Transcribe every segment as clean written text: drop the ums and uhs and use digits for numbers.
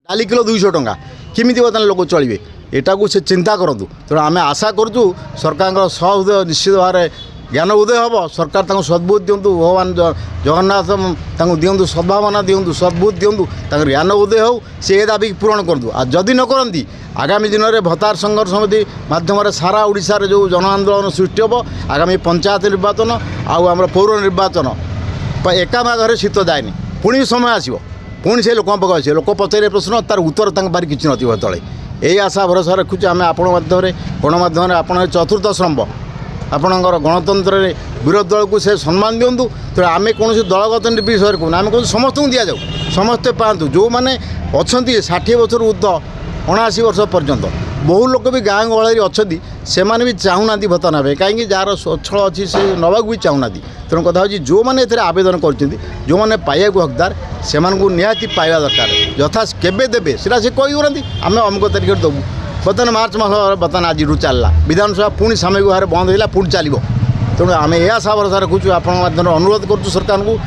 डाली किलो 200 टंका केमी बर्तमान लोक चलिए यहाँ को से चिंता करूँ। तेणु आम आशा करूँ सरकार सहृदय निश्चित भाव में ज्ञान उदय हम सरकार सद्बुद्धि दिंतु भगवान जगन्नाथ दिंतु सद्भावना दिंतु सद्बुद्धि दिंतु ज्ञान उदय हो से दाबी पूरण करूँ। आ जदि न करती आगामी दिन में भत्तार संघर्ष समिति माध्यम सारा ओडिशा रे जो जन आंदोलन सृष्टि हम आगामी पंचायत निर्वाचन आम पौर निर्वाचन एका माघे शीत जाए पुणी समय आसो पुणी से लोक पाक आस लोक पचारे प्रश्न तार उत्तर पारि कि नथिबो तले यही आशा भरोसा रखुचे आम आपण माध्यम गणमाध्यम आपण चतुर्थ स्तंभ आपणकर गणतंत्र विरोधी दल को से सम्मान दिंतु। तो आम कौन दलगत विषय कहूँ आम कौन समस्त दि जाऊ समस्ते पातु जो मैंने अच्छा 60 वर्ष ऊर्ध 79 वर्ष पर्यंत बहु लोक भी गाँ गहली अच्छा से भी चाहूना भत्ता ना कहीं जार स्वच्छल अच्छी से नवाक भी चाहूना। तेणु कथा हो जो मैंने आवेदन कर जो मैंने पाइबा हकदार से निहाती पाइबा दरकार यथा केबे देवे सीटा से कही आम अमुक तारिख देवु बर्तमान मार्च मास बर्तमान आज चलला विधानसभा पुणी सामयिक भाव बंद होगा पुणी चलो। तेणु आम यह आशा भरोसा रखुचु आपण माध्यम अनुरोध करुँ सरकार को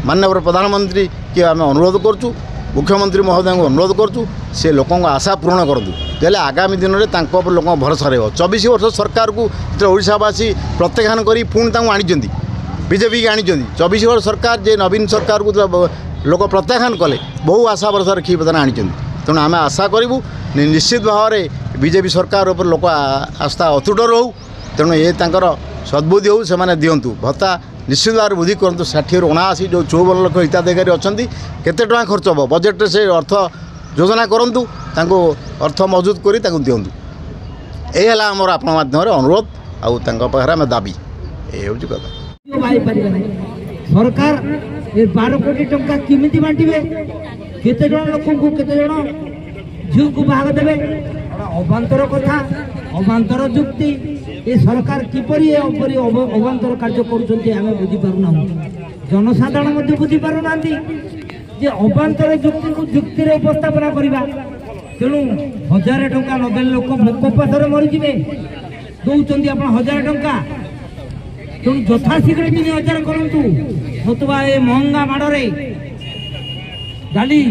माननीय प्रधानमंत्री के आम अनुरोध करुँ मुख्यमंत्री महोदय को अनुरोध करुँ से लोकों आशा पूरण करूँ तेल आगामी दिन में लोक भरोसा रहा 24 वर्ष सरकार को ओडिशावासी प्रत्याख्यान कर पुणी आनी बीजेपी की आनी 24 वर्ष सरकार जे नवीन सरकार को लोक प्रत्याख्यान कले बहु आशा भरोसा रखी बर्तमान आनी। तेणु आम आशा करूँ निश्चित भाव में बीजेपी सरकार उपर लोक आस्था अतुट रहू। तेणु ये सद्बुद्धि हो से दिंतु भत्ता निश्चित भाव वृद्धि करूँ 60 ରୁ 79 जो 54 लाख हिताधिकारी अच्छा केते टଙ୍କା खर्च हम बजेट से अर्थ योजना करूँ अर्थ मौजूद कर दिंतु। यही है आमर आपण माध्यम अनुरोध आम दाबी ये हूँ कथा। सरकार 12 कोटी टंका केमिति बांटिबे केते जण लोकन को केते जण झिउ को भाग देबे अभांतर कथा अभांतर जुक्ति ये सरकार किपरि अभांतर कार्य करूछन्ती आमे बुझी पारुना जनसाधारण मध्ये बुझी पारुना जे अभांतर जुक्ति को जुक्ति रे उपस्थापना करिबा। तेणु 1000 टंका नदेले लोक भोक पाथरे मरि जिवे दउचन्ती आपण 1000 टंका तेणु यथाशीघ्र 3000 करंतु नतुबा ए महंगा माड़े डाली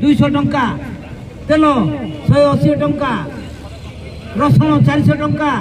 200 टंका तेल 180 टंका रसुण 400 टंका